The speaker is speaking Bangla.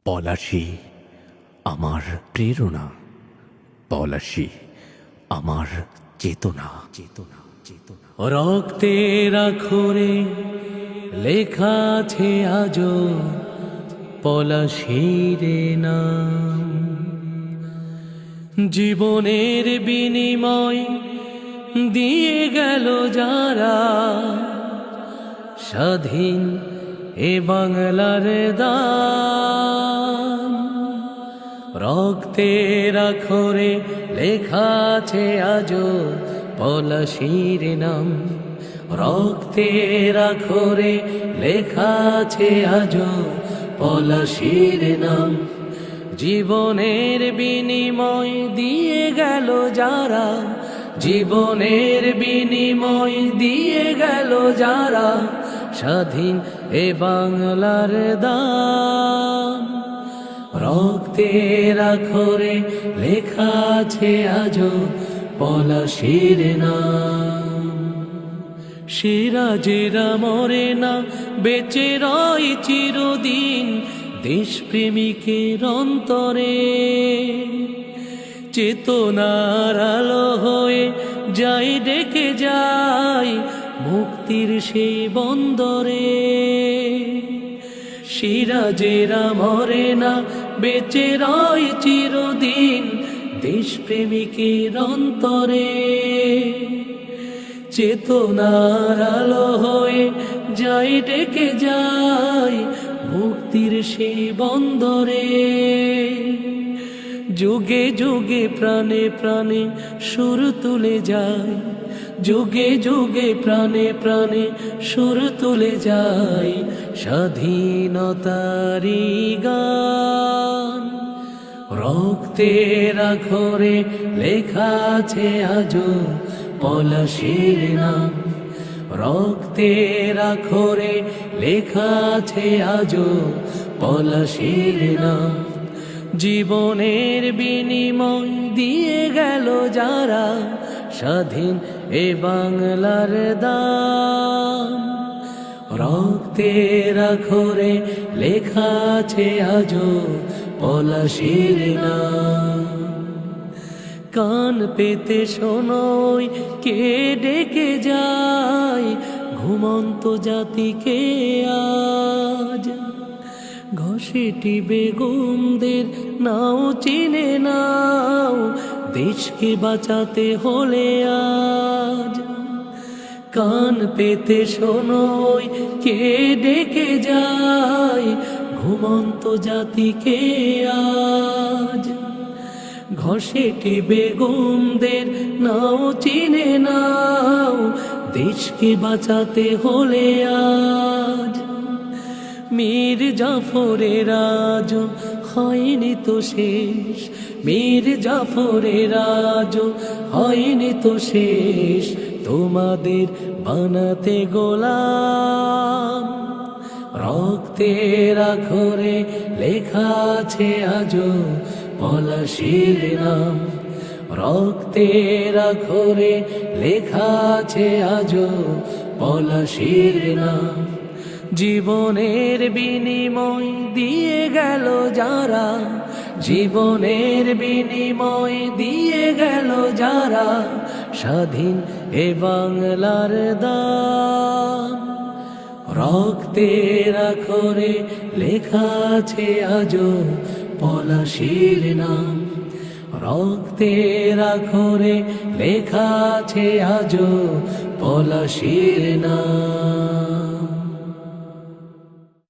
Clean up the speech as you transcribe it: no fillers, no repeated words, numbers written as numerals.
পলাশী আমার প্রেরণা, পলাশী আমার চেতনা, চেতনা, চেতনা। রক্তের আখরে লেখা আছে আজো পলাশীর নাম। জীবনের বিনিময় দিয়ে গেল যারা, স্বাধীন এ বাংলার দান। রক্তের আখরে লেখা আছে আজো পলাশীর নাম। রক্তের আখরে লেখা আছে আজো পলাশীর নাম। জীবনের বিনিময় দিয়ে গেল যারা, জীবনের বিনিময় দিয়ে গেল যারা, স্বাধীন এ বাংলার দান। রক্তের আখরে লেখা আছে আজো পলাশীর নাম। সিরাজেরা মরে না, বেঁচে রয় চিরদিন দেশপ্রেমিকের অন্তরে। চেতনার আলো হয়ে যায়, ডেকে যায় মুক্তির সেই বন্দরে। সিরাজেরা মরে না, বেঁচে রয় চিরদিন দেশপ্রেমিকের অন্তরে। চেতনার আলো হয়ে যায়, ডেকে যায় মুক্তির সেই বন্দরে। যুগে যুগে প্রাণে প্রাণে সুর তুলে যায়, যুগে যুগে প্রাণে প্রাণে সুর তুলে যায় স্বাধীনতারি গান। রক্তের আখরে লেখা আছে আজো পলাশীর নাম। রক্তের আখরে লেখা আছে আজো পলাশীর নাম। জীবনের বিনিময় দিয়ে গেল যারা, স্বাধীন এ বাংলার দান। রক্তের আখরে লেখা আছে আজো পলাশীর নাম। কান পেতে শোনোই কে ডেকে যায় ঘুমন্ত জাতিকে আজ। ঘষেটি বেগমদের নাও চিনে নাও, দেশকে বাঁচাতে হলে আজ। কান পেতে শোনোই কে ডেকে যায় ঘুমন্ত জাতিকে আজ। ঘষেটি বেগমদের নাও চিনে নাও, দেশকে বাঁচাতে হলে আজ। মীর জাফরের আজ হয়নি তো শেষ, মীর জাফরের আজ হয়নি তো শেষ তোমাদের বানাতে গোলাম। রক্তের আখরে লেখা আছে আজো পলাশীর নাম। রক্তের আখরে লেখা আছে আজো পলাশীর নাম। জীবনের বিনিময় দিয়ে গেল যারা, জীবনের বিনিময় দিয়ে গেল যারা, স্বাধীন এ বাংলার দান। রক্তের আখরে লেখা আছে আজো পলাশীর নাম। রক্তের আখরে লেখা আছে আজো পলাশীর নাম।